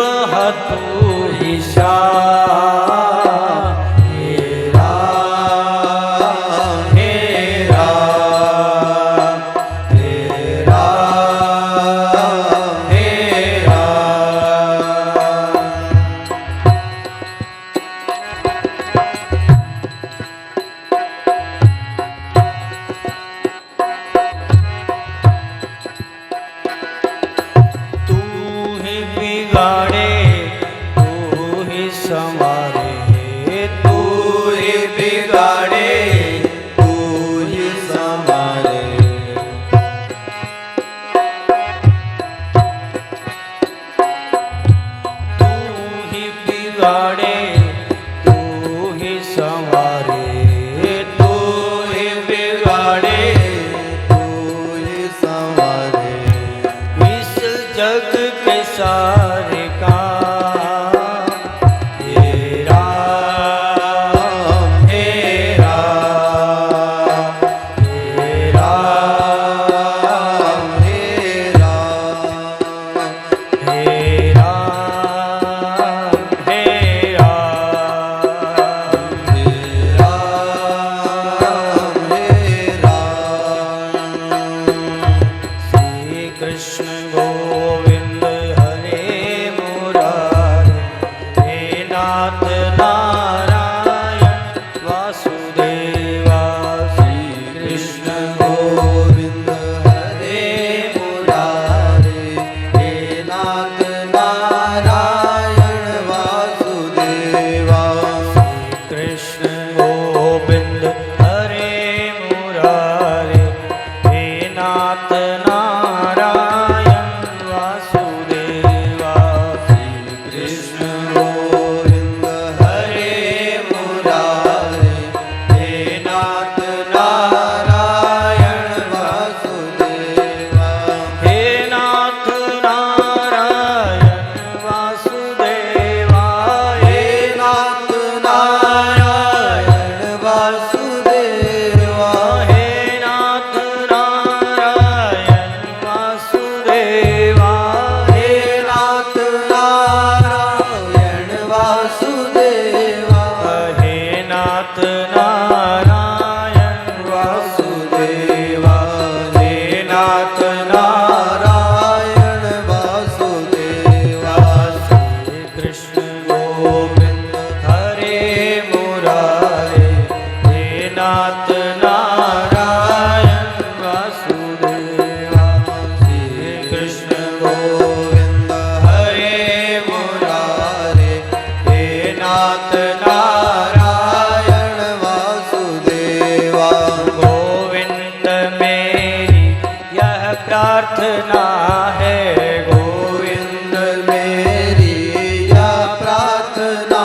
कहतु ईशा प्रार्थना है गोविंद मेरी यह प्रार्थना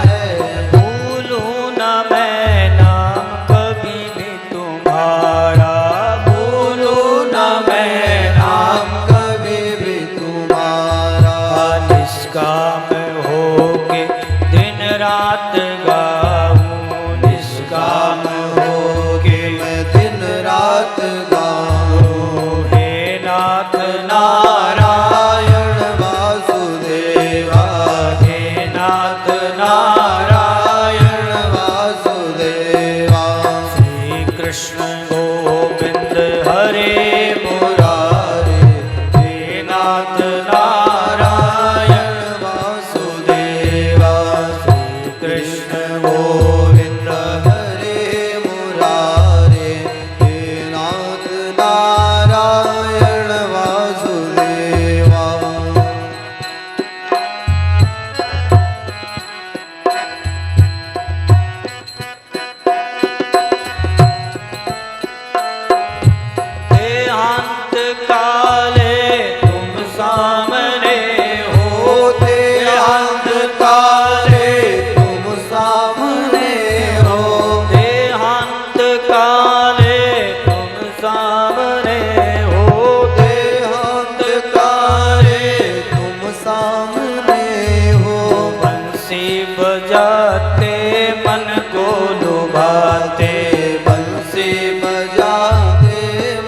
है, भूलूं न मैं नाम कभी भी तुम्हारा, भूलूं न मैं नाम कभी भी तुम्हारा, निष्काम होके दिन रात गाऊं, निष्काम होके मैं दिन रात गाऊं, नाथ नारायण वासुदेवा, हे नाथ नारायण वासुदेवा, श्री कृष्ण गोविंद हरे मुरारे, हे नाथ नारायण वासुदेवा, श्री कृष्ण गोविंद हरे मुरारे, हे नाथ नारायण बजाते मन को लुभाते, बंसी बजाते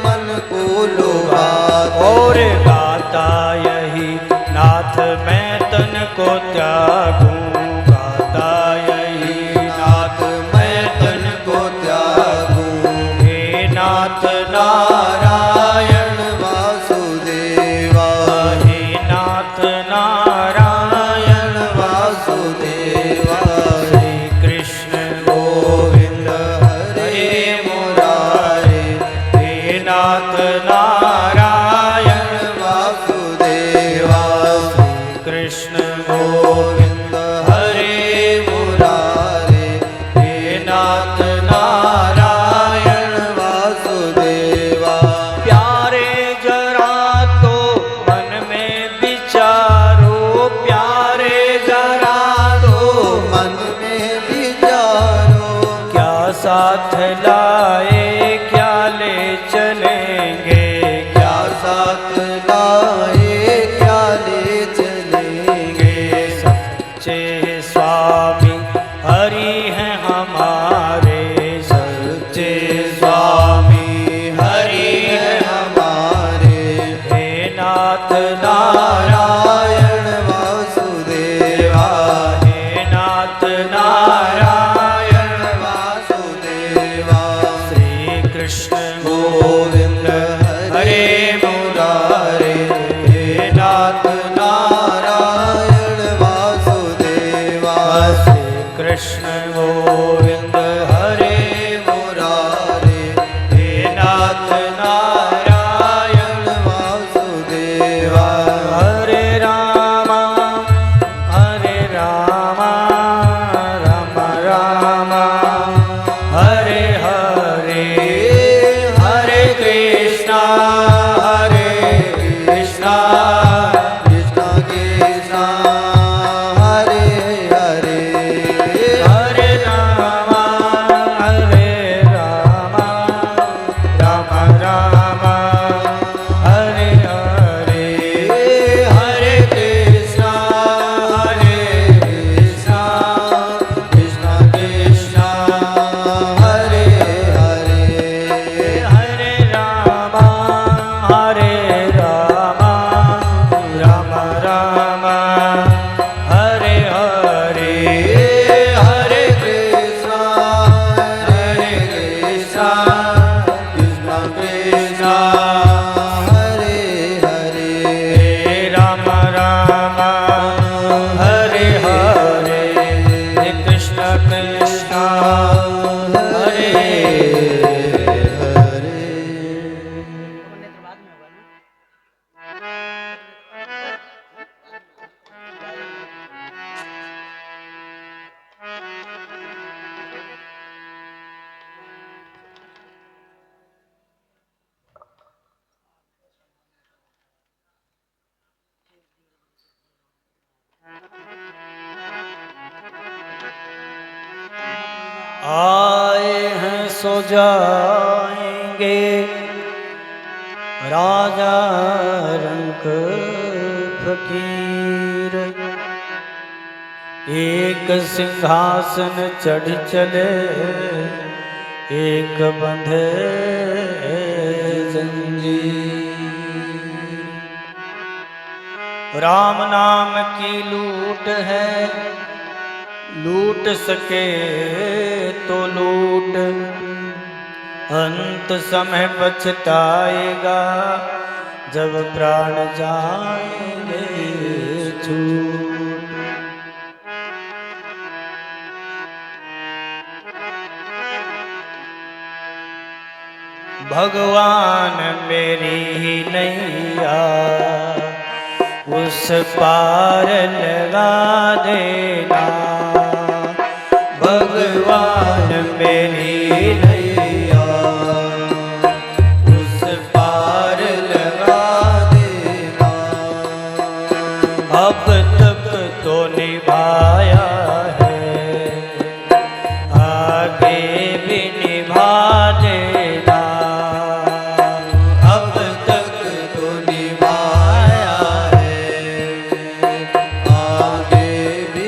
मन को लुभाते, और गाता यही नाथ मैं तन को त्यागूं गाता यही नाथ मैं तन को त्यागूं। हे नाथ नारायण वासुदेवा हे नाथ नारायण वासुदेवा। श्री कृष्ण गोविंद हरे मुरारे हे नाथ नारायण वासुदेवा। श्री कृष्ण गोविंद हरे मुरारे हे नाथ नारायण वासुदेवा। प्यारे जरा तो मन में विचारो प्यारे जरा तो मन में विचारो क्या साथ लाए क्या ले चलेंगे क्या साथ लाए क्या ले चलेंगे। सच्चे स्वामी हरि हैं हमारे सच्चे स्वामी हरि हैं हमारे हे नाथ नारायण वासुदेवा हे नाथ नारायण वासुदेवा। श्री कृष्ण गोविंद हरे मुरारे हे नाथ नारायण वासुदेवा। श्री कृष्ण गोविंद हरे मुरारे हे नाथ नारायण वासुदेवा। हरे रामा राम रामा हरे हरे हरे कृष्णा कृष्ण कृष्ण हरे हरे हरे रामा राम राम हरे हरे हरे कृष्णा कृष्ण कृष्ण हरे हरे हरे रामा राम राम हरे हरे हरे कृष्ण कृष्ण कृष्ण हरे हरे राम राम हरे हरे कृष्ण कृष्ण हरे हरे। आए हैं सो जाएंगे राजा रंग फकीर। एक सिंहासन चढ़ चले एक बंधे जंजीर। राम नाम की लूट है लूट सके तो लूट अंत समय पछताएगा जब प्राण जाएंगे छूट। भगवान मेरी ही नैया उस पार लगा देना। भगवान मेरी नैया उस पार लगा देना। अब तक तो निभाया है आगे भी निभा देना। अब तक तो निभाया है आगे भी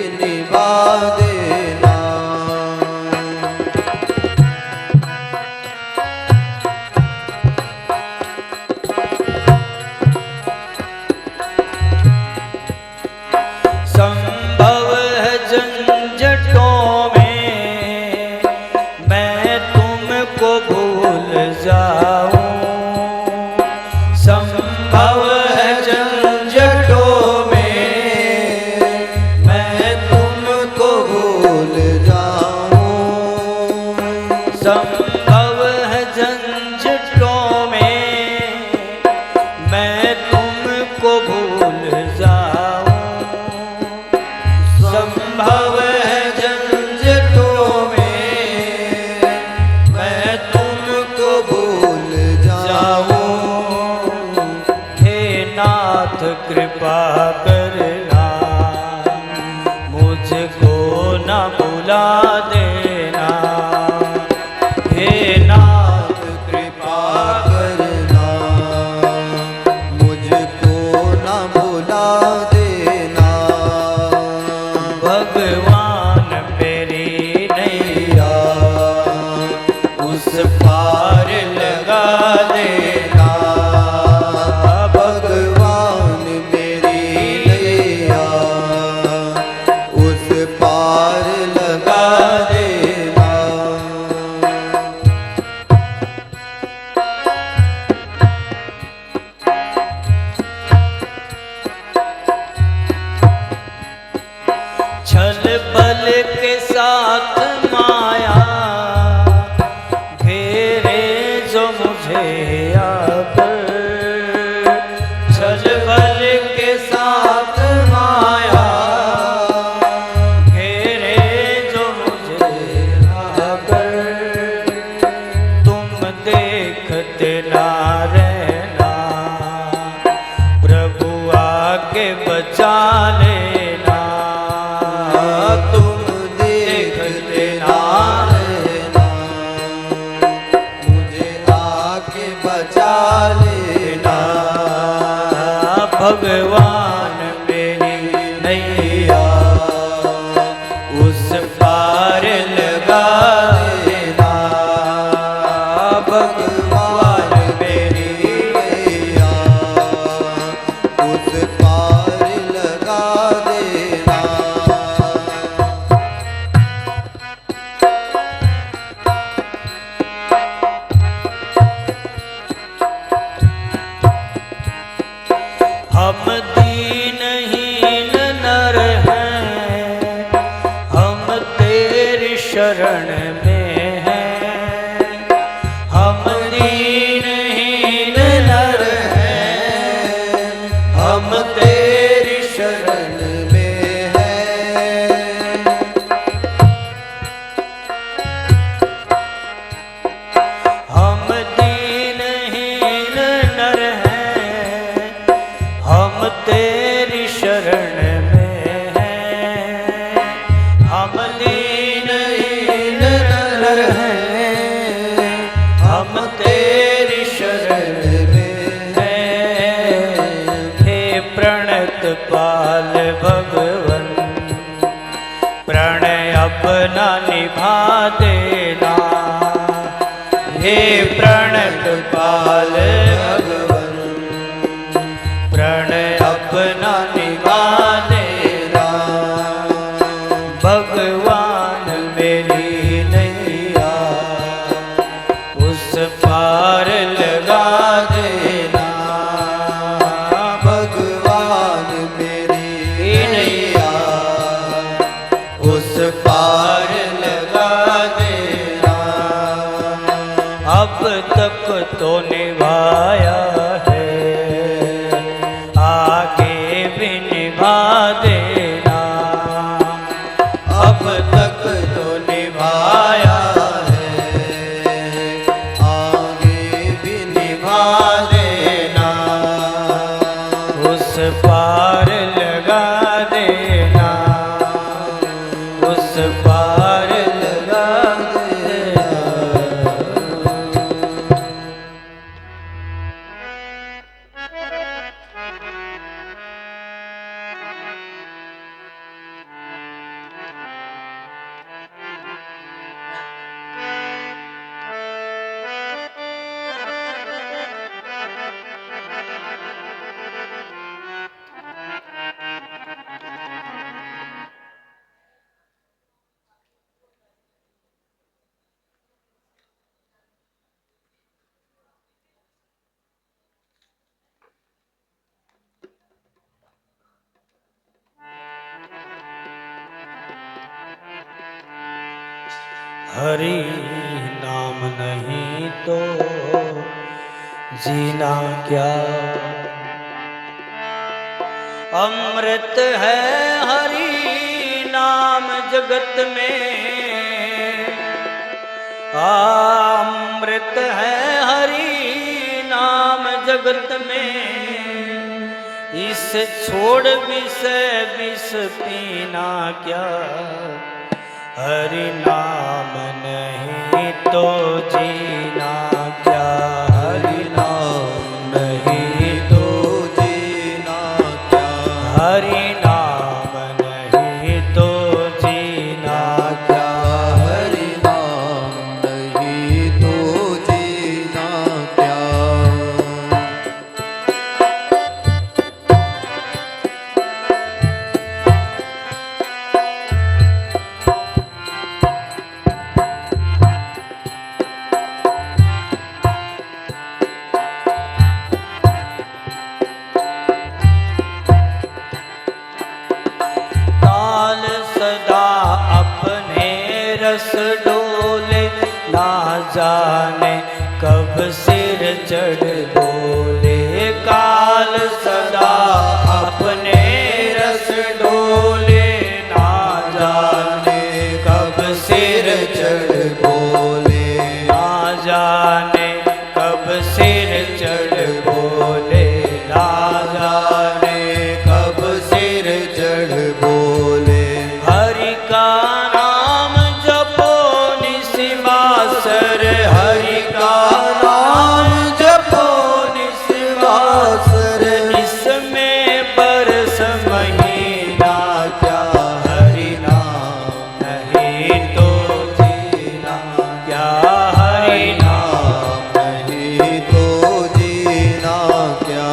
भव झंझटों में मैं तुमको भूल जाऊं। हे नाथ कृपा करना, मुझको न भुला देना। हे नाथ कृपा करना, मुझको न भुला देना। भगवान मेरी नैया उस पार लगा देना। भगवान मेरी नैया उस पार लगा देना। छल बल के साथ माया घेरे जो मुझे आकर। छल बल के साथ माया घेरे जो मुझे आकर। तुम देखते ना रहना, प्रभु आके बचा लेना। तुम देखते ना रहना, मुझे आके बचा लेना। भगवान मेरी नैया उस पार लगा देना। भगवान मेरी नैया उस पार लगा देना। हम दीनहीन नर हैं, हम तेरी शरण में हैं। हम दीनहीन नर हैं, हम तेरी शरण में हैं। हम दीनहीन नर हैं, हम तेरी शरण में हैं। हम दीनहीन नर हैं, हम तेरी शरण में हैं। हे प्रणत पाल भगवन, प्रणय अपना निभा देना। हे प्रणत पाल भगवन, प्रणय अपना निभा देना। भगवान मेरी नैया उस पार लगा देना। भगवान मेरी नैया उस पार लगा देना। अब तक तो निभाया है, आगे भी निभा देना। अब तक तो निभाया है, आगे भी निभा देना। उस पार लगा देना, उस पार लगा देना। हरि नाम नहीं तो जीना क्या, अमृत है हरि नाम जगत में, अमृत है हरि नाम जगत में। इसे छोड़ विष पीना क्या, हरि नाम नहीं तो जीना क्या, हरि नाम नहीं तो जीना क्या, हरि नाम नहीं तो जीना क्या, हरि नाम नहीं तो जीना क्या। रस डोले ना जाने कब सिर चढ़ बोले, काल सदा अपने रस डोले ना जाने कब सिर चढ़ बोले, ना जाने कब सिर चढ़ बोले, ना जाने कब सिर चढ़ बोले। हरि का हरि का नाम जपो निस्वासर, इसमें बरस महीना क्या, हरि नाम नहीं तो जीना क्या, हरि नाम नहीं तो जीना क्या।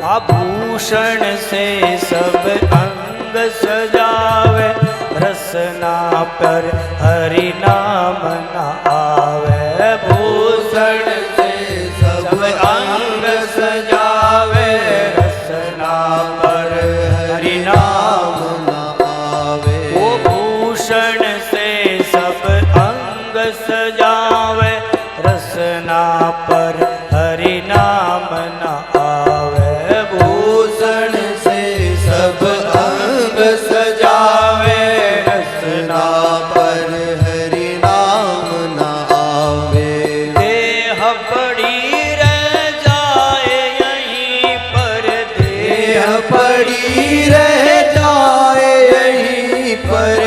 आभूषण से सब अंग सजावे, रसना पर हरि नाम न आवे। भूषण से सब अंग सजावे, रसना पर हरि नाम न आवे। वो भूषण से सब अंग सजावे, रसना पर हरि नाम न आवे। भूषण से सब अंग सजावे, रसना पर हरि नाम न आवे। देह पड़ी रह जाए यहीं पर, देह पड़ी रह जाए यहीं पर,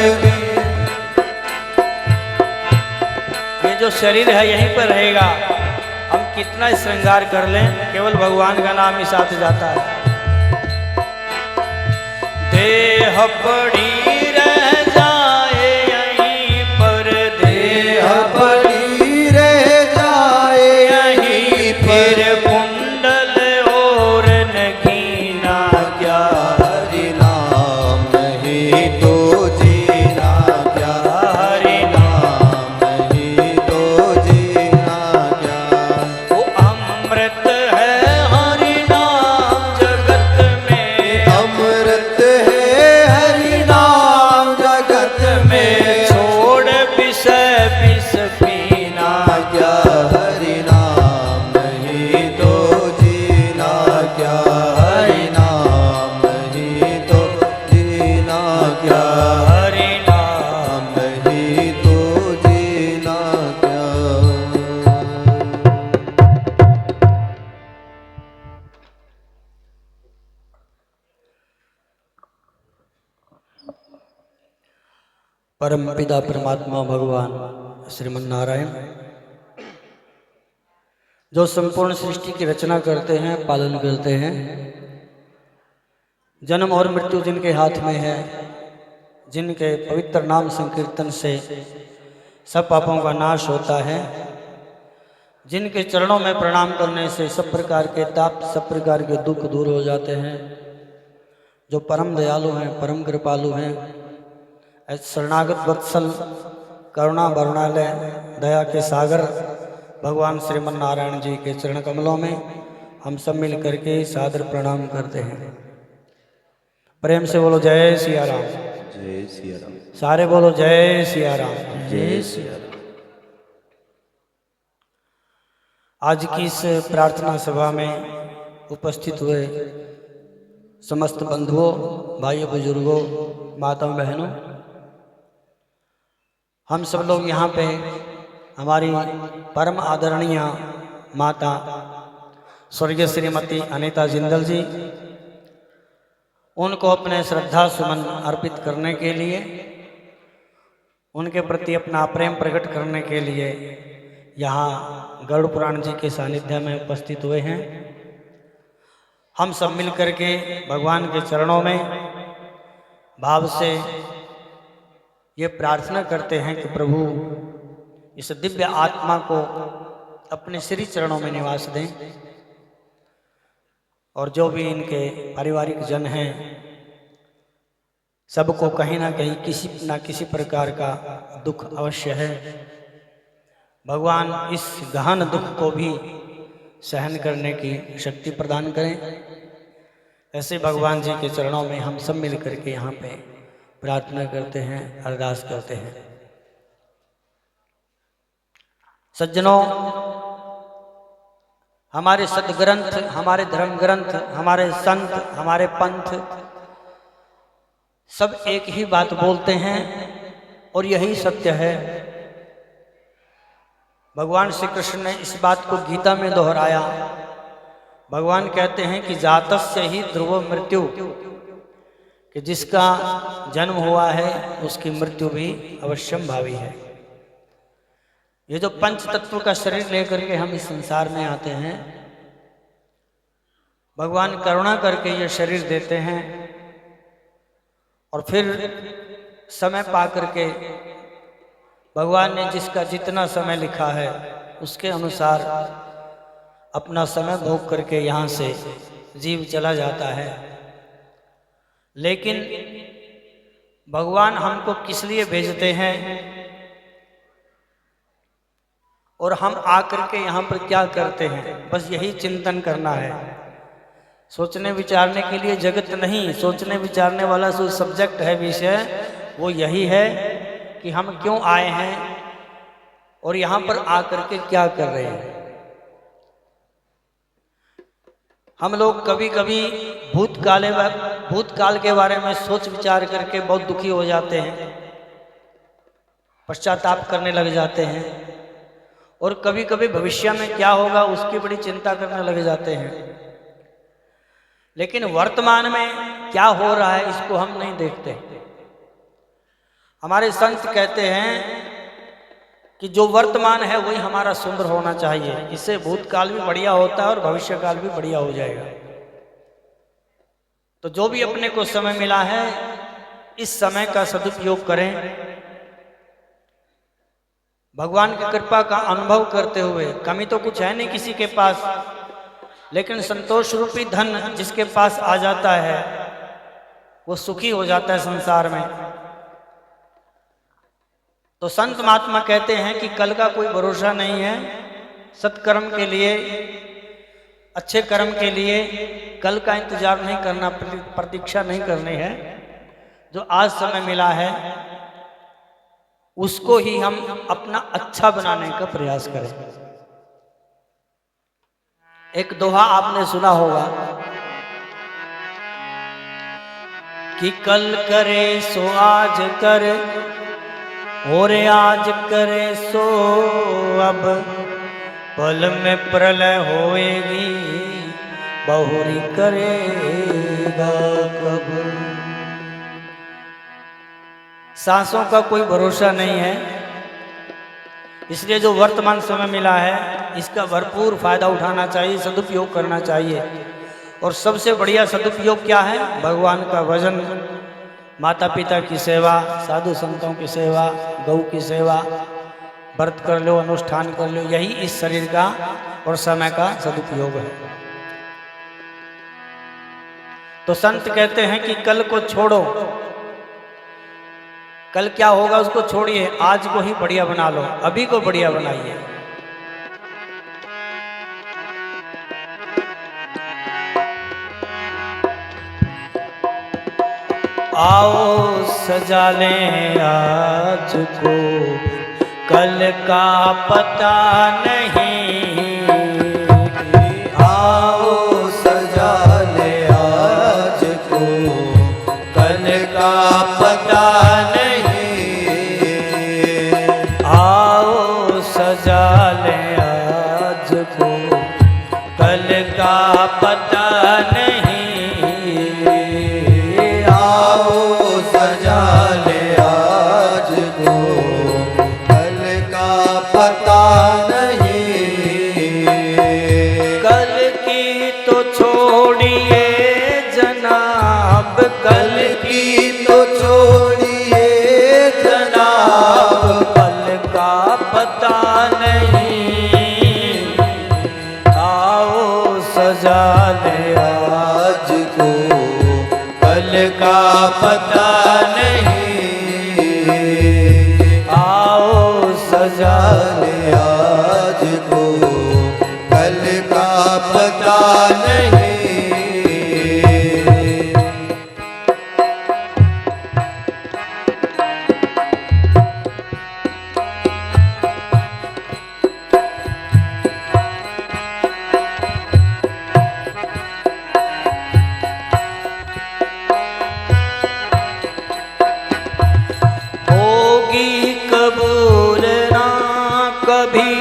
ये जो शरीर है यहीं पर रहेगा। हम कितना श्रृंगार कर लें, केवल भगवान का नाम ही साथ जाता है। देह पड़ी रह जाए यहीं पर, देह पड़ी रह जाए यहीं पर, कुंडल और नगीना क्या, हरि नाम नहीं तो जीना क्या, हरि नाम नहीं तो जीना क्या। वो अमृत है हरि नाम जगत में, अमृत है हरि नाम जगत में। छोड़ विष पीना क्या, हरि नाम नहीं तो जीना क्या, हरि नाम नहीं तो जीना क्या, हरि नाम नहीं तो जीना क्या। परम पिता परमात्मा भगवान श्रीमन नारायण जो संपूर्ण सृष्टि की रचना करते हैं, पालन करते हैं, जन्म और मृत्यु जिनके हाथ में है, जिनके पवित्र नाम संकीर्तन से सब पापों का नाश होता है, जिनके चरणों में प्रणाम करने से सब प्रकार के ताप, सब प्रकार के दुख दूर हो जाते हैं, जो परम दयालु हैं, परम कृपालु हैं, शरणागत वत्सल करुणा वरुणालय दया के सागर भगवान श्रीमन नारायण जी के चरण कमलों में हम सब मिल करके सादर प्रणाम करते हैं। प्रेम से बोलो जय सिया राम। जय सिया राम। सारे बोलो जय सिया राम। जय सिया राम। आज की इस प्रार्थना सभा में उपस्थित हुए समस्त बंधुओं, भाइयों, बुजुर्गों, माताओं, बहनों, हम सब लोग यहाँ पे हमारी परम आदरणीय माता स्वर्गीय श्रीमती अनीता जिंदल जी, उनको अपने श्रद्धा सुमन अर्पित करने के लिए, उनके प्रति अपना प्रेम प्रकट करने के लिए यहाँ गरुड़ पुराण जी के सानिध्य में उपस्थित हुए हैं। हम सब मिल करके भगवान के चरणों में भाव से ये प्रार्थना करते हैं कि प्रभु इस दिव्य आत्मा को अपने श्री चरणों में निवास दें, और जो भी इनके पारिवारिक जन हैं सबको कहीं ना कहीं किसी ना किसी प्रकार का दुख अवश्य है। भगवान इस गहन दुख को भी सहन करने की शक्ति प्रदान करें। ऐसे भगवान जी के चरणों में हम सब मिल करके यहाँ पे प्रार्थना करते हैं, अरदास करते हैं। सज्जनों, हमारे सदग्रंथ, हमारे धर्म ग्रंथ, हमारे संत, हमारे पंथ सब एक ही बात बोलते हैं और यही सत्य है। भगवान श्री कृष्ण ने इस बात को गीता में दोहराया। भगवान कहते हैं कि जातस्य ही ध्रुव मृत्यु, कि जिसका जन्म हुआ है उसकी मृत्यु भी अवश्यंभावी है। ये जो पंच तत्व का शरीर लेकर के हम इस संसार में आते हैं, भगवान करुणा करके ये शरीर देते हैं और फिर समय पा करके भगवान ने जिसका जितना समय लिखा है उसके अनुसार अपना समय भोग करके यहाँ से जीव चला जाता है। लेकिन भगवान हमको किस लिए भेजते हैं और हम आकर के यहाँ पर क्या करते हैं, बस यही चिंतन करना है। सोचने विचारने के लिए जगत नहीं, सोचने विचारने वाला जो सब्जेक्ट है, विषय, वो यही है कि हम क्यों आए हैं और यहाँ पर आकर के क्या कर रहे हैं। हम लोग कभी कभी भूतकाल के बारे में सोच विचार करके बहुत दुखी हो जाते हैं, पश्चाताप करने लग जाते हैं, और कभी कभी भविष्य में क्या होगा उसकी बड़ी चिंता करने लग जाते हैं। लेकिन वर्तमान में क्या हो रहा है इसको हम नहीं देखते। हमारे संत कहते हैं कि जो वर्तमान है वही हमारा सुंदर होना चाहिए, इससे भूतकाल भी बढ़िया होता है और भविष्य काल भी बढ़िया हो जाएगा। तो जो भी अपने को समय मिला है इस समय का सदुपयोग करें। भगवान की कृपा का अनुभव करते हुए, कमी तो कुछ है नहीं किसी के पास, लेकिन संतोष रूपी धन जिसके पास आ जाता है वो सुखी हो जाता है संसार में। तो संत महात्मा कहते हैं कि कल का कोई भरोसा नहीं है। सत्कर्म के लिए, अच्छे कर्म के लिए कल का इंतजार नहीं करना, प्रतीक्षा नहीं करनी है। जो आज समय मिला है उसको ही हम अपना अच्छा बनाने का प्रयास करें। एक दोहा आपने सुना होगा कि कल करे सो आज कर, और आज करे सो अब, पल में प्रलय होएगी बहुरी करेगा कब। सांसों का कोई भरोसा नहीं है, इसलिए जो वर्तमान समय मिला है इसका भरपूर फायदा उठाना चाहिए, सदुपयोग करना चाहिए। और सबसे बढ़िया सदुपयोग क्या है? भगवान का भजन, माता पिता की सेवा, साधु संतों की सेवा, गौ की सेवा, व्रत कर लो, अनुष्ठान कर लो, यही इस शरीर का और समय का सदुपयोग है। तो संत कहते हैं कि कल को छोड़ो, कल क्या होगा उसको छोड़िए, आज को ही बढ़िया बना लो, अभी को बढ़िया बनाइए। आओ सजा लें आज को, कल का पता नहीं, सजा ले आज को, कल का पता नहीं। आओ सजा ले आज को, कल का पता नहीं। कल की तो छोड़िए जनाब, कल की तो छोड़िए जनाब, कल का पता नहीं। आओ सजा ले आज को, कल का पता नहीं। आओ सजा ले आज को, कल का पता नहीं। होगी कबूल ना कभी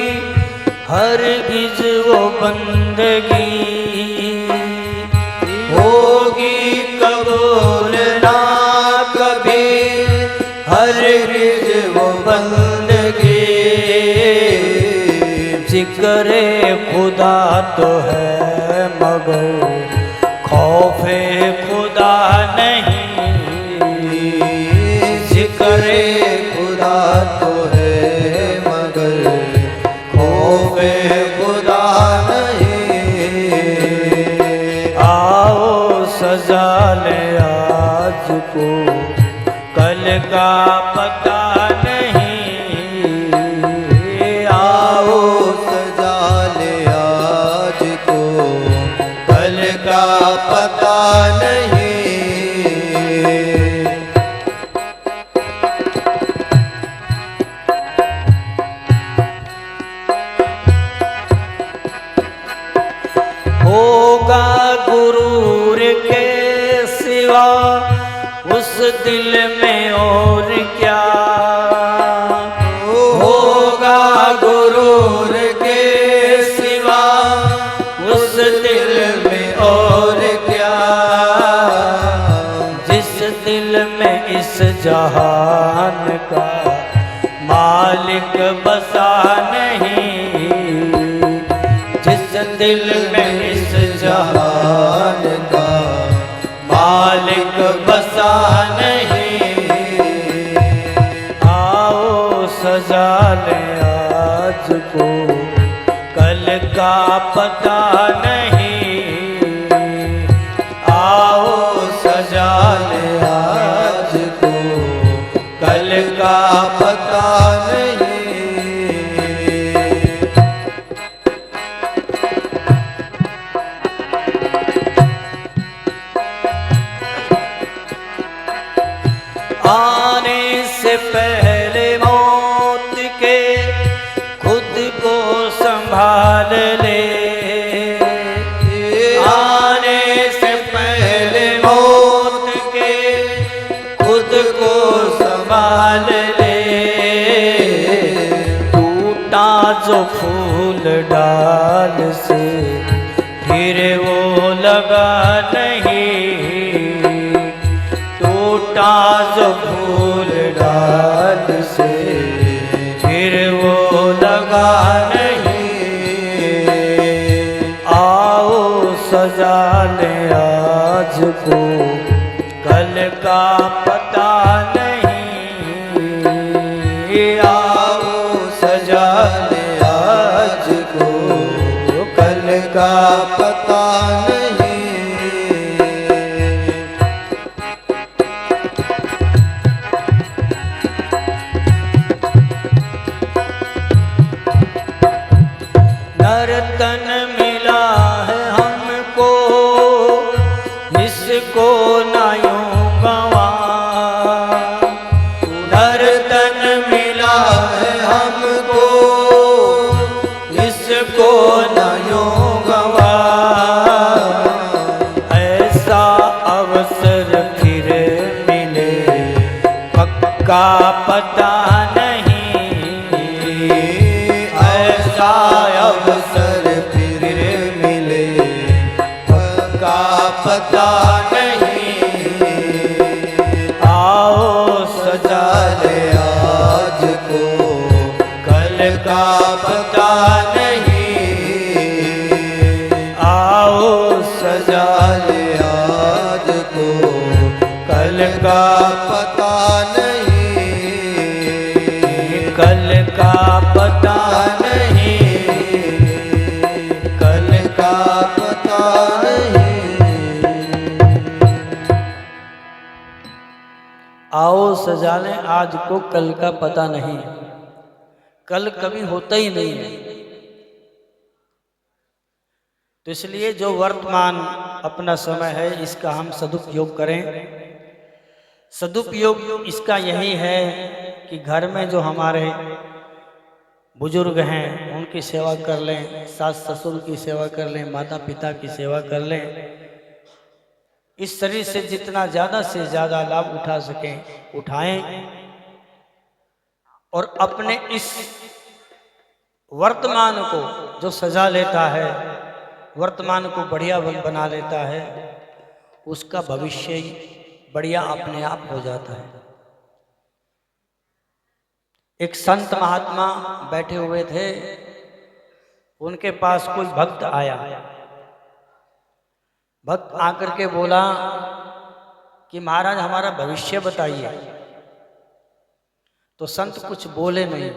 हरगिज वो बंदगी। होगी कबूल ना कभी हरगिज वो बंदगी। जिक्रे खुदा तो है मगर खौफे खुदा नहीं। जिक्रे खुदा तो है मगर खौफे खुदा नहीं। आओ सजा ले आज को, कल का पता नहीं। आओ सजा ले आज को, कल का पता नहीं। होगा गुरूर के सिवा उस दिल में और क्या। होगा गुरूर के सिवा उस दिल में और क्या। जिस दिल में इस जहान का मालिक बसा नहीं। जिस दिल में इस जहान का मालिक बसा नहीं। आओ सजा ले आज को, कल का पता नहीं। आओ सजा ले आज को, कल का पता नहीं। आने से पहले मौत के खुद को संभाल ले। आने से पहले मौत के खुद को संभाल ले। टूटा जो फूल डाल से फिर वो लगा नहीं। टूटा जो फूल डाल से फिर वो लगा नहीं। आओ सजा ले आज को, कल का पता नहीं। आओ सजा ले आज को, कल का पता नहीं। नर्तन मिला है हमको, इसको ना यूं गवा। नर्तन मिला है हमको, इसको न यूं गवा। ऐसा अवसर फिर मिले पक्का पता नहीं। पता नहीं, आओ सजा ले आज को कल का पता नहीं, कल का पता नहीं, कल का पता नहीं। आओ सजा लें आज को कल का पता नहीं, कल कभी होता ही नहीं है। तो इसलिए जो वर्तमान अपना समय है इसका हम सदुपयोग करें। सदुपयोग इसका यही है कि घर में जो हमारे बुजुर्ग हैं उनकी सेवा कर लें, सास ससुर की सेवा कर लें, माता पिता की सेवा कर लें। इस शरीर से जितना ज़्यादा से ज़्यादा लाभ उठा सकें उठाएं, और अपने इस वर्तमान को जो सजा लेता है, वर्तमान को बढ़िया बना लेता है, उसका भविष्य बढ़िया अपने आप हो जाता है। एक संत महात्मा बैठे हुए थे, उनके पास कोई भक्त आया। भक्त आकर के बोला कि महाराज हमारा भविष्य बताइए। तो संत कुछ बोले नहीं।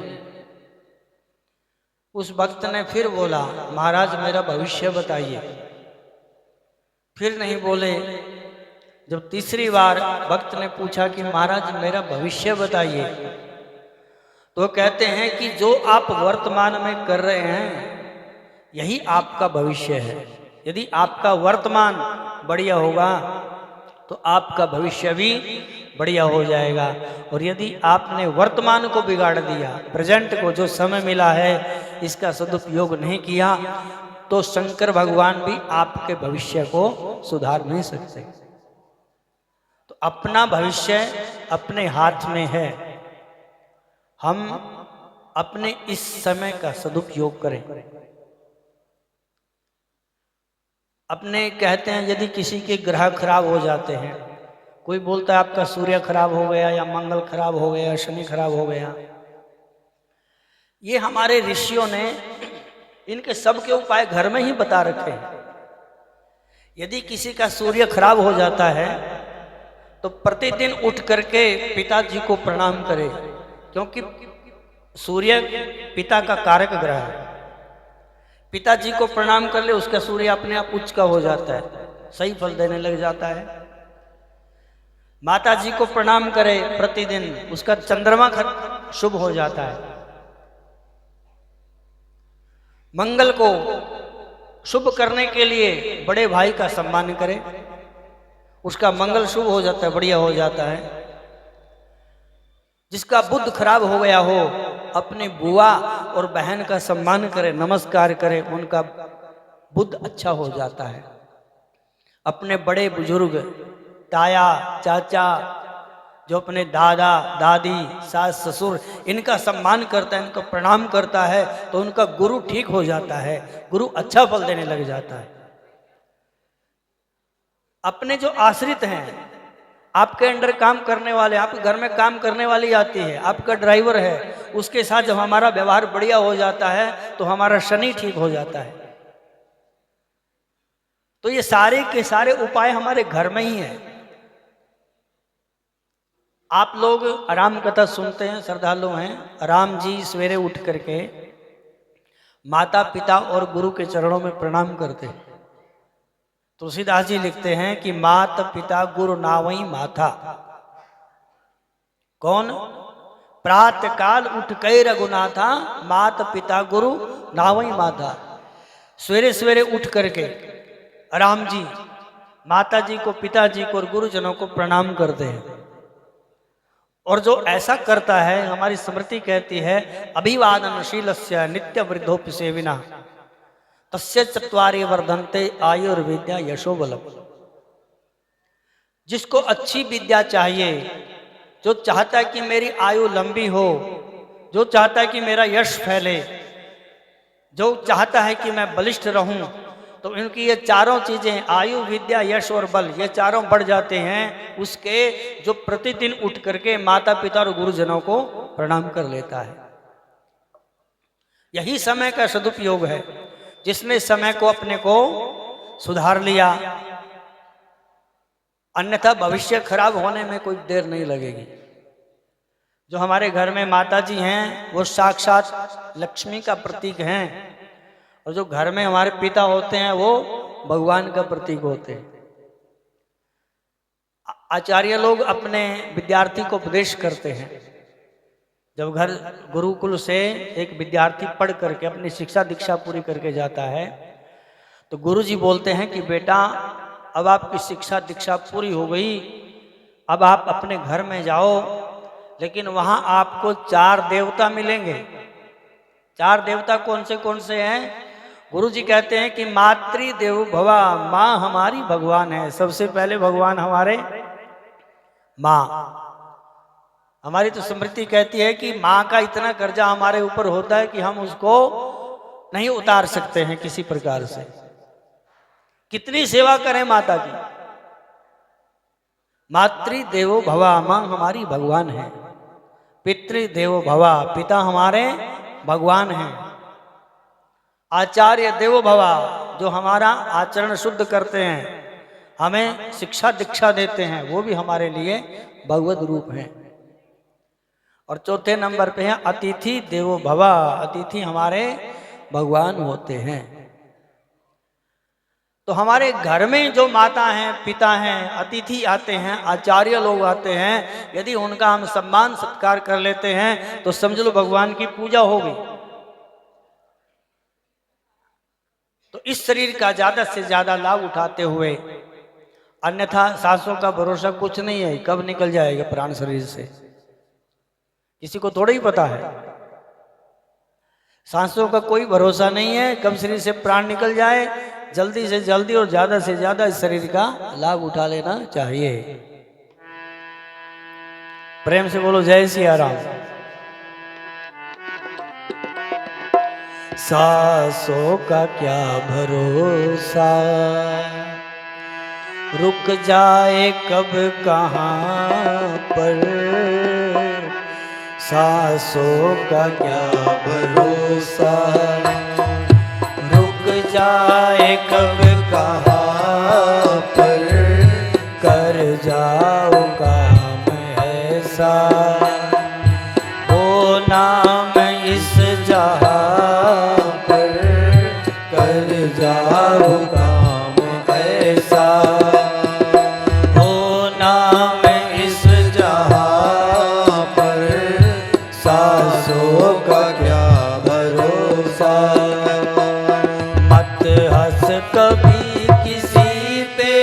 उस भक्त ने फिर बोला महाराज मेरा भविष्य बताइए। फिर नहीं बोले। जब तीसरी बार भक्त ने पूछा कि महाराज मेरा भविष्य बताइए, तो कहते हैं कि जो आप वर्तमान में कर रहे हैं यही आपका भविष्य है। यदि आपका वर्तमान बढ़िया होगा तो आपका भविष्य भी बढ़िया हो जाएगा। और यदि आपने वर्तमान को बिगाड़ दिया, प्रेजेंट को जो समय मिला है इसका सदुपयोग नहीं किया, तो शंकर भगवान भी आपके भविष्य को सुधार नहीं सकते। तो अपना भविष्य अपने हाथ में है। हम अपने इस समय का सदुपयोग करें। अपने कहते हैं यदि किसी के ग्रह खराब हो जाते हैं, कोई बोलता है आपका सूर्य खराब हो गया या मंगल खराब हो गया, शनि खराब हो गया। ये हमारे ऋषियों ने इनके सब के उपाय घर में ही बता रखे हैं। यदि किसी का सूर्य खराब हो जाता है तो प्रतिदिन उठ करके पिताजी को प्रणाम करे, क्योंकि सूर्य पिता का कारक ग्रह है। पिताजी को प्रणाम कर ले, उसका सूर्य अपने आप उच्च का हो जाता है, सही फल देने लग जाता है। माता जी को प्रणाम करे प्रतिदिन, उसका चंद्रमा शुभ हो जाता है। मंगल को शुभ करने के लिए बड़े भाई का सम्मान करे, उसका मंगल शुभ हो जाता है, बढ़िया हो जाता है। जिसका बुध खराब हो गया हो, अपनी बुआ और बहन का सम्मान करे, नमस्कार करे, उनका बुध अच्छा हो जाता है। अपने बड़े बुजुर्ग, ताया चाचा, जो अपने दादा दादी, सास ससुर, इनका सम्मान करता है, इनको प्रणाम करता है, तो उनका गुरु ठीक हो जाता है, गुरु अच्छा फल देने लग जाता है। अपने जो आश्रित हैं, आपके अंडर काम करने वाले, आपके घर में काम करने वाली आती है, आपका ड्राइवर है, उसके साथ जब हमारा व्यवहार बढ़िया हो जाता है तो हमारा शनि ठीक हो जाता है। तो ये सारे के सारे उपाय हमारे घर में ही हैं। आप लोग राम कथा सुनते हैं, श्रद्धालु हैं। राम जी सवेरे उठ करके माता पिता और गुरु के चरणों में प्रणाम करते हैं। तुलसीदास जी लिखते हैं कि मात पिता गुरु नावई माथा। कौन? प्रात काल उठ कै रघुनाथा, मात पिता गुरु नावई माथा। सवेरे सवेरे उठ करके राम जी माता जी को, पिताजी को और गुरुजनों को प्रणाम करते हैं। और जो ऐसा करता है, हमारी स्मृति कहती है अभिवादनशीलस्य नित्य वृद्धोपि सेविना तस्य चत्वारि वर्धन्ते आयुर्विद्या यशोबलम। जिसको अच्छी विद्या चाहिए, जो चाहता है कि मेरी आयु लंबी हो, जो चाहता है कि मेरा यश फैले, जो चाहता है कि मैं बलिष्ठ रहूं, तो इनकी ये चारों चीजें, आयु विद्या यश और बल, ये चारों बढ़ जाते हैं उसके जो प्रतिदिन उठ करके माता पिता और गुरुजनों को प्रणाम कर लेता है। यही समय का सदुपयोग है। जिसने समय को अपने को सुधार लिया, अन्यथा भविष्य खराब होने में कोई देर नहीं लगेगी। जो हमारे घर में माता जी हैं वो साक्षात लक्ष्मी का प्रतीक हैं, और जो घर में हमारे पिता होते हैं वो भगवान का प्रतीक होते हैं। आचार्य लोग अपने विद्यार्थी को उपदेश करते हैं। जब घर गुरुकुल से एक विद्यार्थी पढ़ करके अपनी शिक्षा दीक्षा पूरी करके जाता है तो गुरुजी बोलते हैं कि बेटा अब आपकी शिक्षा दीक्षा पूरी हो गई, अब आप अपने घर में जाओ, लेकिन वहां आपको 4 देवता मिलेंगे। 4 देवता कौन से हैं? गुरुजी कहते हैं कि मातृदेवो भवा, माँ हमारी भगवान है। सबसे पहले भगवान हमारे माँ। हमारी तो स्मृति कहती है कि माँ का इतना कर्जा हमारे ऊपर होता है कि हम उसको नहीं उतार सकते हैं किसी प्रकार से। कितनी सेवा करें माता की। मातृदेवो भवा, माँ हमारी भगवान है। पितृदेवो भवा, पिता हमारे भगवान हैं। आचार्य देवो भवा, जो हमारा आचरण शुद्ध करते हैं, हमें शिक्षा दीक्षा देते हैं, वो भी हमारे लिए भगवत रूप हैं। और चौथे नंबर पे है अतिथि देवो भवा, अतिथि हमारे भगवान होते हैं। तो हमारे घर में जो माता हैं, पिता हैं, अतिथि आते हैं, आचार्य लोग आते हैं, यदि उनका हम सम्मान सत्कार कर लेते हैं तो समझ लो भगवान की पूजा हो गई। तो इस शरीर का ज्यादा से ज्यादा लाभ उठाते हुए, अन्यथा सांसों का भरोसा कुछ नहीं है, कब निकल जाएगा प्राण शरीर से किसी को थोड़ा ही पता है। सांसों का कोई भरोसा नहीं है, कब शरीर से प्राण निकल जाए। जल्दी से जल्दी और ज्यादा से ज्यादा इस शरीर का लाभ उठा लेना चाहिए। प्रेम से बोलो जय सिया राम। सांसों का क्या भरोसा, रुक जाए कब कहाँ पर। सांसों का क्या भरोसा, रुक जाए कब कहाँ पर। कर जाओ काम ऐसा, हो नाम इस जहाँ पर। कर जाओ काम ऐसा, हो नाम इस जहाँ पर। सांसों का क्या भरोसा, मत हंस कभी किसी पे,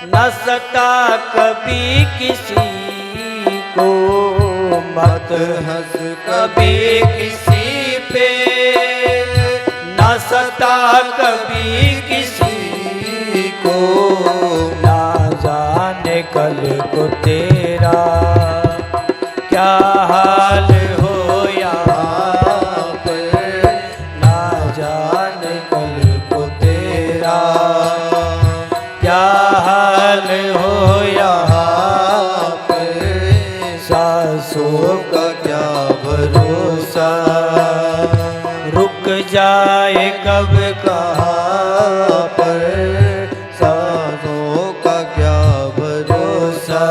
न सता कभी किसी को। मत हंस कभी किसी पे, न सता कभी किसी को। ना जाने कल को तेरा क्या हाल हो यहाँ पर। ना जाने कल को तेरा क्या हाल हो यहाँ पर। सांसों का क्या भरोसा, रुक जाए कब कहाँ पर। सांसों का क्या भरोसा,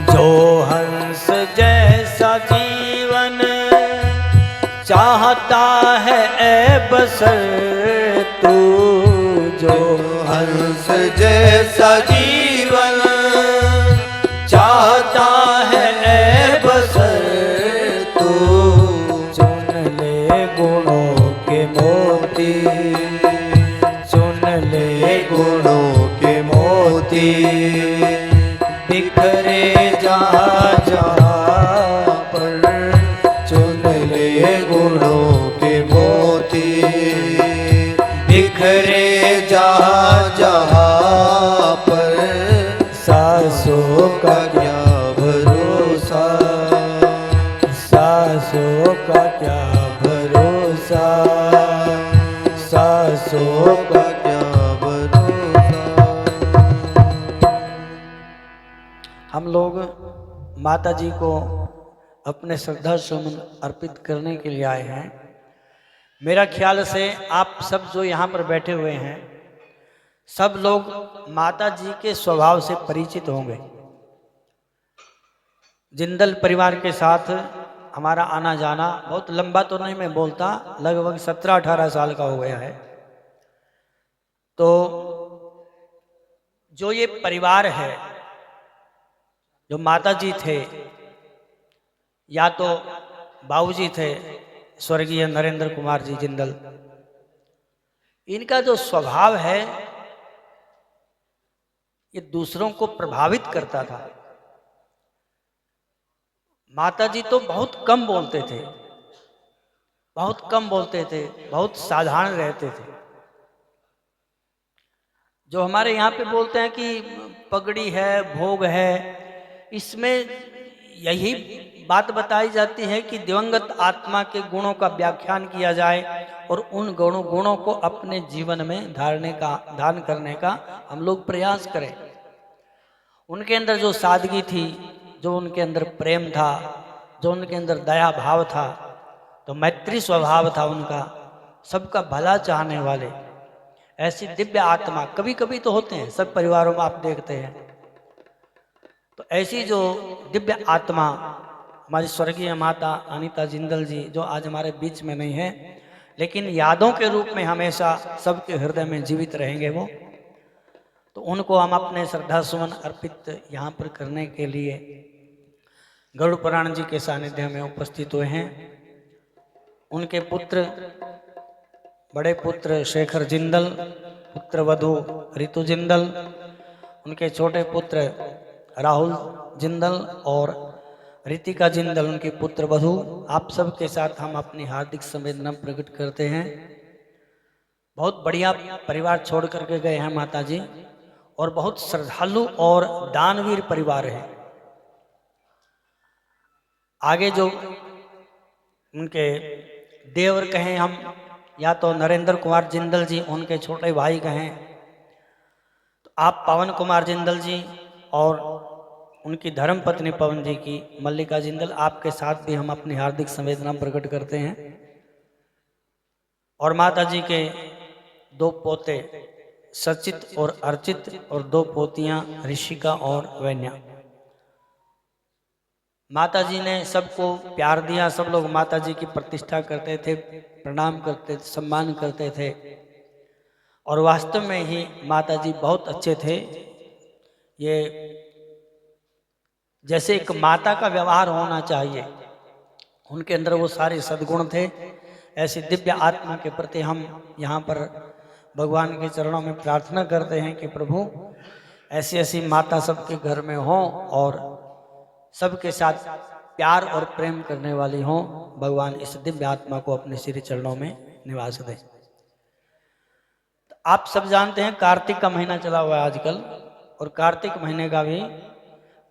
जो हंस जैसा जीवन चाहता है ऐ बसर तू। जो हंस जैसा जीवन चाहता है ऐ बसर तू। चुन ले गुणों के मोती, चुन ले गुणों के मोती। बिखरे जहाँ जहाँ पर, चुन ले गुणों के मोती। बिखरे जहाँ जहाँ पर, सांसों का क्या भरोसा। सांसों का क्या भरोसा, सांसों का क्या भरोसा। हम लोग माता जी को अपने श्रद्धा सुमन अर्पित करने के लिए आए हैं। मेरा ख्याल से आप सब जो यहाँ पर बैठे हुए हैं सब लोग माता जी के स्वभाव से परिचित होंगे। जिंदल परिवार के साथ हमारा आना जाना बहुत लंबा तो नहीं मैं बोलता, लगभग 17-18 साल का हो गया है। तो जो ये परिवार है, जो माता जी थे या तो बाबूजी थे स्वर्गीय नरेंद्र कुमार जी जिंदल, इनका जो स्वभाव है ये दूसरों को प्रभावित करता था। माता जी तो बहुत कम बोलते थे, बहुत कम बोलते थे, बहुत साधारण रहते थे। जो हमारे यहाँ पे बोलते हैं कि पगड़ी है, भोग है, इसमें यही बात बताई जाती है कि दिवंगत आत्मा के गुणों का व्याख्यान किया जाए और उन गुणों को अपने जीवन में धारण करने का हम लोग प्रयास करें। उनके अंदर जो सादगी थी, जो उनके अंदर प्रेम था, जो उनके अंदर दया भाव था, तो मैत्री स्वभाव था उनका, सबका भला चाहने वाले, ऐसी दिव्य आत्मा कभी कभी तो होते हैं, सब परिवारों में आप देखते हैं। तो ऐसी जो दिव्य आत्मा हमारी स्वर्गीय माता अनीता जिंदल जी, जो आज हमारे बीच में नहीं है लेकिन यादों के रूप में हमेशा सबके हृदय में जीवित रहेंगे वो, तो उनको हम अपने श्रद्धा सुमन अर्पित यहाँ पर करने के लिए गरुड़ पुराण जी के सानिध्य में उपस्थित हुए हैं। उनके पुत्र, बड़े पुत्र शेखर जिंदल, पुत्र वधू रितु जिंदल, उनके छोटे पुत्र राहुल जिंदल और रितिका जिंदल उनके पुत्र वधू, आप सब के साथ हम अपनी हार्दिक संवेदना प्रकट करते हैं। बहुत बढ़िया परिवार छोड़ करके गए हैं माता जी, और बहुत श्रद्धालु और दानवीर परिवार है। आगे जो उनके देवर कहें हम, या तो नरेंद्र कुमार जिंदल जी, उनके छोटे भाई कहें तो आप पवन कुमार जिंदल जी, और उनकी धर्म पत्नी पवन जी की मल्लिका जिंदल, आपके साथ भी हम अपनी हार्दिक संवेदना प्रकट करते हैं। और माता जी के 2 पोते सचित और अर्चित, और 2 पोतियां ऋषिका और वैन्या। माता जी ने सबको प्यार दिया, सब लोग माता जी की प्रतिष्ठा करते थे, प्रणाम करते थे, सम्मान करते थे, और वास्तव में ही माता जी बहुत अच्छे थे। ये जैसे एक माता का व्यवहार होना चाहिए, उनके अंदर वो सारे सद्गुण थे। ऐसी दिव्य आत्मा के प्रति हम यहाँ पर भगवान के चरणों में प्रार्थना करते हैं कि प्रभु ऐसी ऐसी माता सबके घर में हो और सबके साथ प्यार और प्रेम करने वाली हो। भगवान इस दिव्य आत्मा को अपने श्री चरणों में निवास दें। तो आप सब जानते हैं कार्तिक का महीना चला हुआ है आजकल, और कार्तिक महीने का भी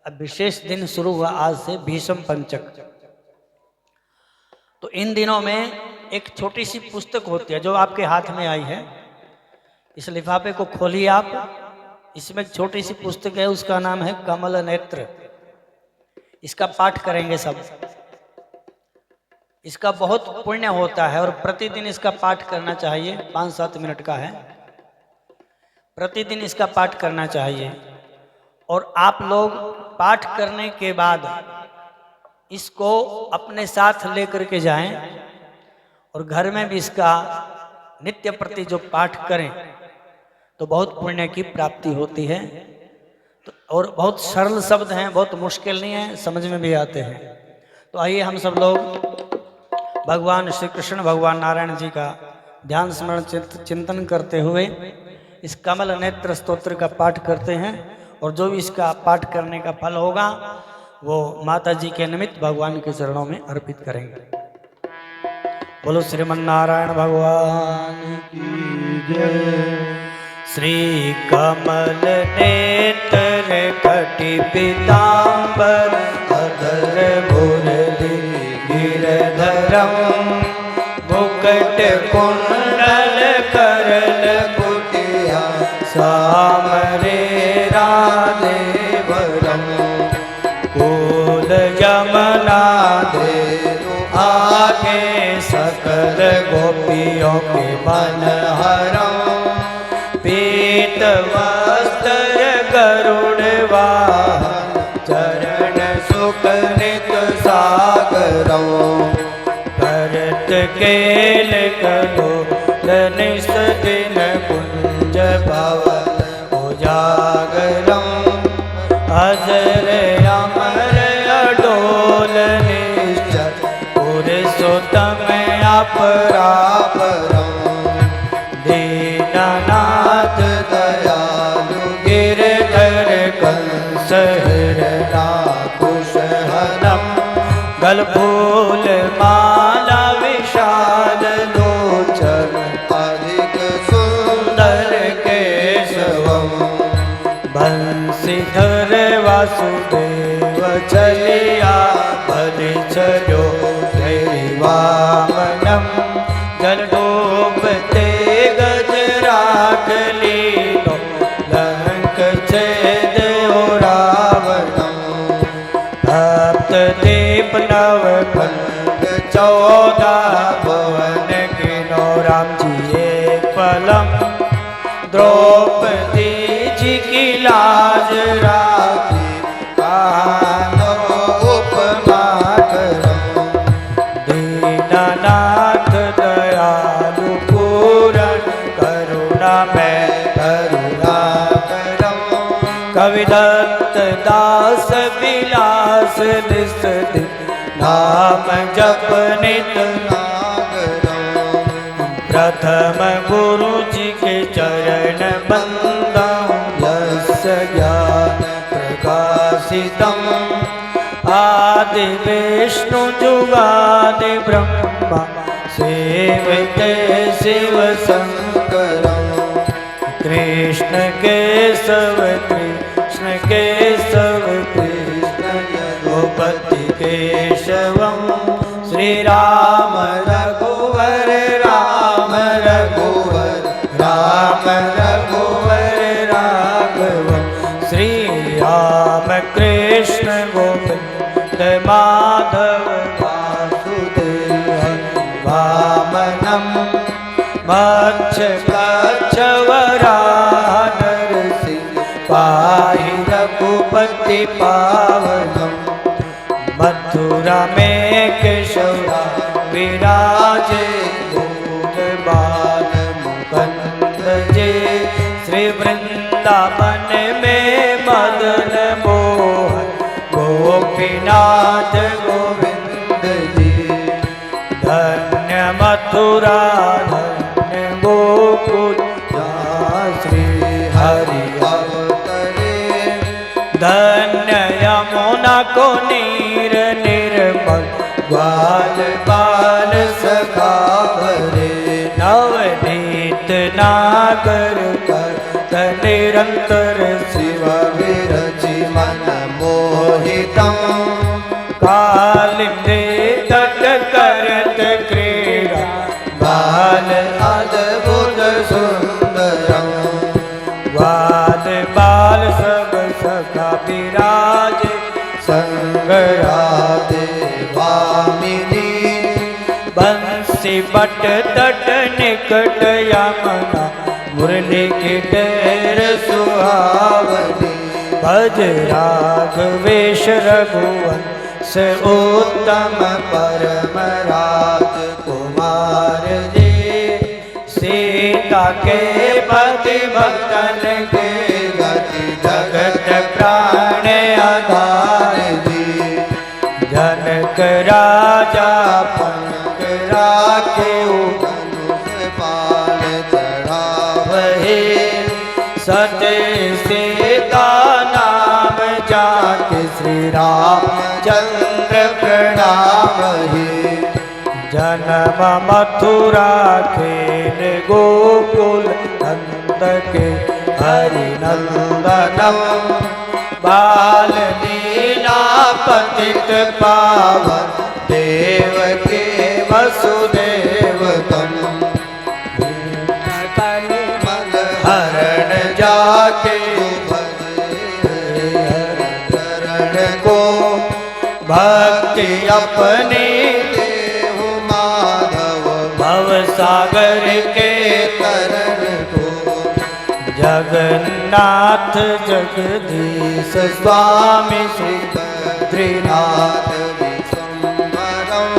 अब विशेष दिन शुरू हुआ आज से, भीष्म पंचक। तो इन दिनों में एक छोटी सी पुस्तक होती है जो आपके हाथ में आई है, इस लिफाफे को खोलिए आप, इसमें एक छोटी सी पुस्तक है, उसका नाम है कमल नेत्र। इसका पाठ करेंगे सब। इसका बहुत पुण्य होता है और प्रतिदिन इसका पाठ करना चाहिए, 5-7 मिनट का है, प्रतिदिन इसका पाठ करना चाहिए। और आप लोग पाठ करने के बाद इसको अपने साथ लेकर के जाएं और घर में भी इसका नित्य प्रति जो पाठ करें तो बहुत पुण्य की प्राप्ति होती है। तो और बहुत सरल शब्द हैं, बहुत मुश्किल नहीं है, समझ में भी आते हैं। तो आइए हम सब लोग भगवान श्री कृष्ण, भगवान नारायण जी का ध्यान स्मरण चिंतन करते हुए इस कमल नेत्र स्तोत्र का पाठ करते हैं, और जो भी इसका पाठ करने का फल होगा वो माता जी के निमित्त भगवान के चरणों में अर्पित करेंगे। बोलो श्रीमन नारायण भगवान की जय। श्री कमल नेत्र कटि पीतांबर अधर मुरली गिरधरम मुकुट कुंडल करल कुटिया सामरे राधे वरम कुल जमुना देनु आगे सकल गोपियों के मन हरम पीत वस्त्र गरुड़ वाहन चरण सुख नित सागरं करत केल करो निस दिन कुंज पवन उजागरम अजर अमर अडोल निश्चल पुरुषोत्तम अपरापरम दीननाथ दयालु गिरधर कंस हृदयाकुशहरम गलफूल माला विशाल लोचन अधिक सुंदर केशवम बंशीधर वासुदेव चलिया बलि चलो वामनम जल डूबते गजराग लीलो लंक छेद रावणम तप्त दीप नव खंड 14 भुवन गिनो राम जी एक पलम द्रौपदी जी की लाज राखी कानो उपमा करम दीननाथ दयालु पूरन करुणा में करुणा करम कविदत्त दास विलास निस दिन नाम जप नित प्रथम गुरु जी के चरण बंदम यस्य ज्ञान प्रकाशितम आदि विष्णु जुगादि ब्रह्मा सेवते शिव शंकरम कृष्ण केशव कृष्ण केशव कृष्ण गोपति केशवम श्री राम रघुवर राम रघुवर राम रघुवर राघव श्री राम कृष्ण गोविंद माधव वासुदेव वामनम मच्छ कच्छवराह नरसिंह पाहि रघुपति पावनम मथुरा में केशवा विराजे भूल बाल मुकुंद जे श्री वृंदावन में मदन मोहन गोपीनाथ गोविंद जी धन्य मथुरा धन्य गोकुल जहाँ श्री हरि अवतरे धन्य यमुना को नीर निर्मल ग्वाल बाल सखावरे नवनीत नागर कर निरंतर शिव विरचि मन मोहितं कालिंदे तट करत क्रीड़ा बाल अद्भुत सुंदरं बाल बाल सब सखा विराज संगराते वामिनी बंसी बट तट निकट यमुना मुरली की टेर सुहावनी भज राघवेश रघुवंश उत्तम परम राज कुमार जी सीता के पति भक्तन के गति जगत प्राण आधार जी जनक राजा पंक राखे धनुष पाल चढ़ावहे सत्य सीता नाम जाके श्री राम चंद्र प्रणाम वही जन्म मथुरा खेल गोकुल नंद के हरि नंदनम बाल लीला पतित पावन देव के वसुदेव तम हरण जाके चरण को भज अपने देहु माधव भव सागर के तरण को जगन्नाथ जगदीश स्वामी सुभद्रीनाथ विश्वम्भरं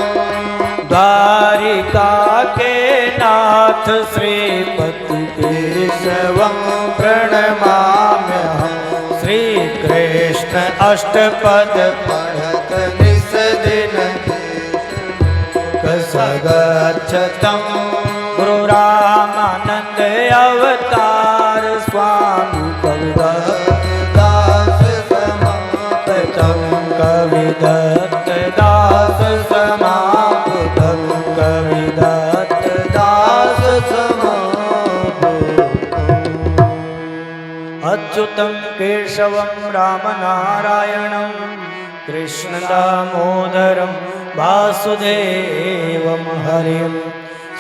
द्वारिका के नाथ श्रीपति केशवं प्रणमाम्यहम् श्री कृष्ण अष्टपद पढ़त निस दिन कसगच्छतं गुरु रामानंद अवतार स्वामी कविदत्त दास समापतम कविदत्त दास समापतम कविदत्त दास अच्युतं केशवं रामनारायणं कृष्णदामोदरं वासुदेवं हरिं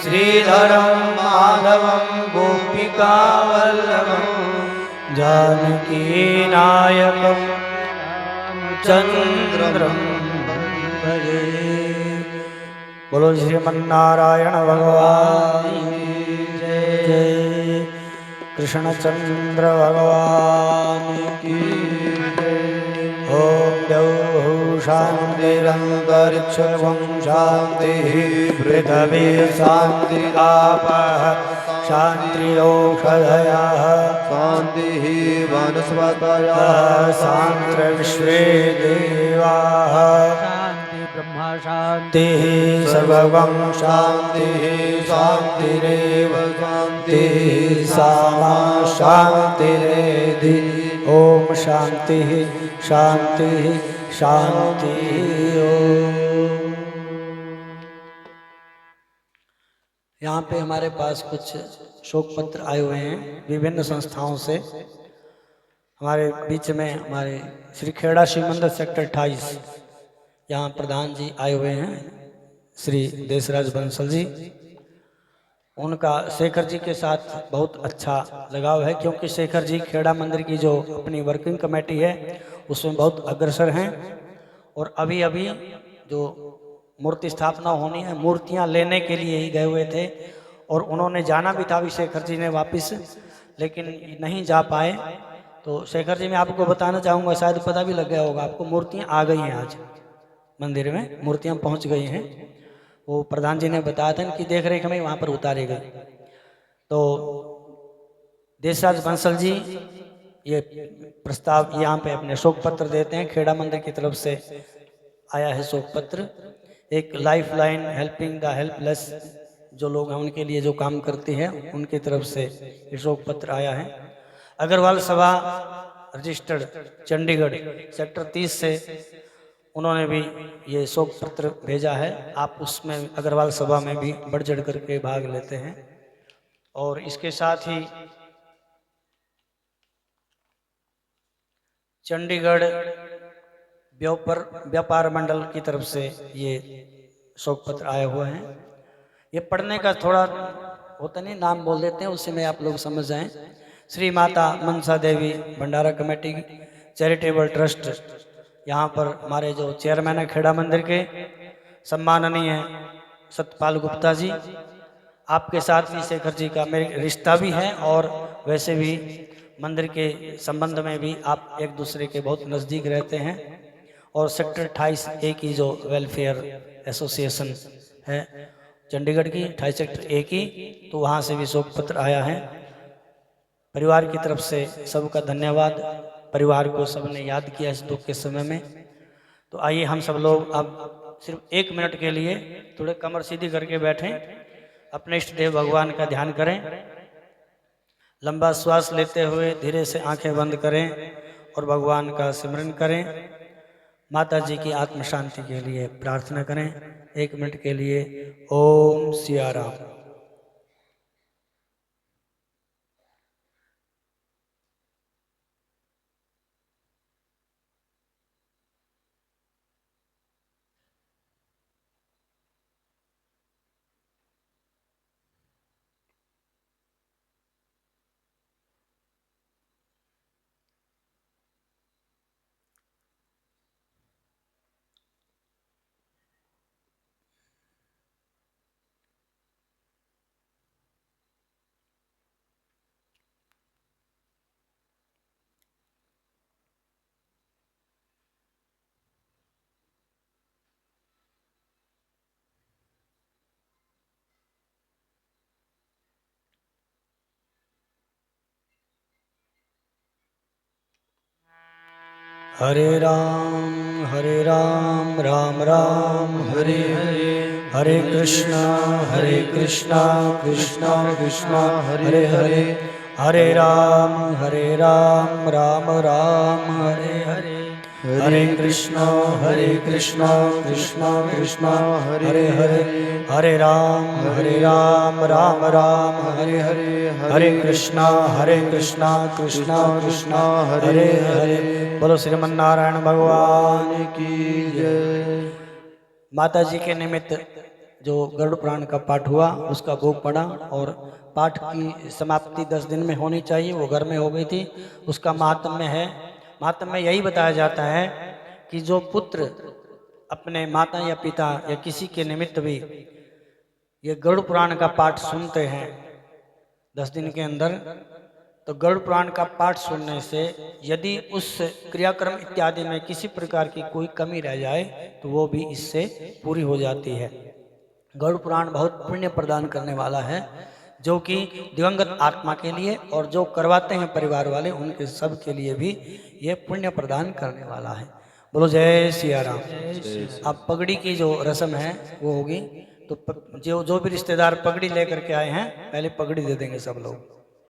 श्रीधरं माधवं गोपिकावल्लभं जानकीनायकं चन्द्रं भजे। बोलो श्रीमन्नारायण भगवान की जय। कृष्णचंद्र भगवान की जय। ओम द्यौः शान्तिरन्तरिक्षं शान्तिः पृथिवी शान्तिरापः शान्तिरोषधयः शान्तिः वनस्पतयः शान्त्र विश्वे देवाः ब्रह्मा शांति शान्तिः सर्वं शान्तिः शान्तिरेव शान्तिः सामा शान्तिरेधि ओम शांति शांति शांति ओम। यहाँ पे हमारे पास कुछ शोक पत्र आए हुए हैं विभिन्न संस्थाओं से। हमारे बीच में हमारे श्री खेड़ा शिव मंदिर सेक्टर 28 यहाँ प्रधान जी आए हुए हैं, श्री देशराज बंसल जी। उनका शेखर जी के साथ बहुत अच्छा लगाव है, क्योंकि शेखर जी खेड़ा मंदिर की जो अपनी वर्किंग कमेटी है उसमें बहुत अग्रसर हैं। और अभी अभी जो मूर्ति स्थापना होनी है, मूर्तियां लेने के लिए ही गए हुए थे और उन्होंने जाना भी था भी शेखर जी ने वापस, लेकिन नहीं जा पाए। तो शेखर जी मैं आपको बताना चाहूँगा, शायद पता भी लग गया होगा आपको, मूर्तियाँ आ गई हैं आज मंदिर में, मूर्तियाँ पहुँच गई हैं। वो प्रधान जी ने बताया था कि देख रेख में वहाँ पर उतारी गई। तो देशराज बंसल जी ये प्रस्ताव यहाँ पे अपने शोक पत्र देते हैं। खेड़ा मंदिर की तरफ से आया है शोक पत्र, एक life line helping the helpless, जो लोग हैं उनके लिए जो काम करती है उनकी तरफ से ये शोक पत्र आया है। अग्रवाल सभा रजिस्टर्ड चंडीगढ़ सेक्टर 30 से उन्होंने भी ये शोक पत्र भेजा है। आप उसमें अग्रवाल सभा में भी बढ़ चढ़ करके भाग लेते हैं। और इसके साथ ही चंडीगढ़ व्यापार मंडल की तरफ से ये शोक पत्र आया हुआ है। ये पढ़ने का थोड़ा होता नहीं, नाम बोल देते हैं उससे में आप लोग समझ जाएं। श्री माता मनसा देवी भंडारा कमेटी चैरिटेबल ट्रस्ट, यहाँ पर हमारे जो चेयरमैन है खेड़ा मंदिर के सम्माननीय सतपाल गुप्ता जी, आपके साथ भी शेखर जी का मेरे रिश्ता भी है और वैसे भी मंदिर के संबंध में भी आप एक दूसरे के बहुत नज़दीक रहते हैं। और सेक्टर 28A की जो वेलफेयर एसोसिएशन है चंडीगढ़ की 28 सेक्टर A की, तो वहाँ से भी शोक पत्र आया है। परिवार की तरफ से सबका धन्यवाद, परिवार को सबने याद किया इस दुख के समय में। तो आइए हम सब लोग अब सिर्फ 1 मिनट के लिए थोड़े कमर सीधी करके बैठें, अपने इष्ट देव भगवान का ध्यान करें। लंबा श्वास लेते हुए धीरे से आंखें बंद करें और भगवान का सिमरन करें। माता जी की आत्म शांति के लिए प्रार्थना करें 1 मिनट के लिए। ओम सिया राम। हरे राम राम राम हरे हरे, हरे कृष्णा कृष्णा कृष्णा हरे हरे, हरे राम राम राम हरे हरे, हरे कृष्णा कृष्णा कृष्णा हरे हरे, हरे राम राम राम हरे हरे, हरे कृष्णा कृष्णा कृष्णा हरे हरे। बोलो श्रीमन्नारायण भगवान की जय। माता जी के निमित्त जो गरुड़ पुराण का पाठ हुआ उसका भोग पड़ा और पाठ की समाप्ति 10 दिन में होनी चाहिए, वो घर में हो गई थी। उसका महात्म्य है, महात्म्य में यही बताया जाता है कि जो पुत्र अपने माता या पिता या किसी के निमित्त भी ये गरुड़ पुराण का पाठ सुनते हैं 10 दिन के अंदर, तो गरुड़ पुराण का पाठ सुनने से यदि उस क्रियाक्रम इत्यादि में किसी प्रकार की कोई कमी रह जाए तो वो भी इससे पूरी हो जाती है। गरुड़ पुराण बहुत पुण्य प्रदान करने वाला है, जो कि दिवंगत आत्मा के लिए और जो करवाते हैं परिवार वाले उनके सब के लिए भी ये पुण्य प्रदान करने वाला है। बोलो जय सिया राम। अब पगड़ी की जो रस्म है वो होगी, तो जो भी रिश्तेदार पगड़ी लेकर के आए हैं पहले पगड़ी दे देंगे सब लोग।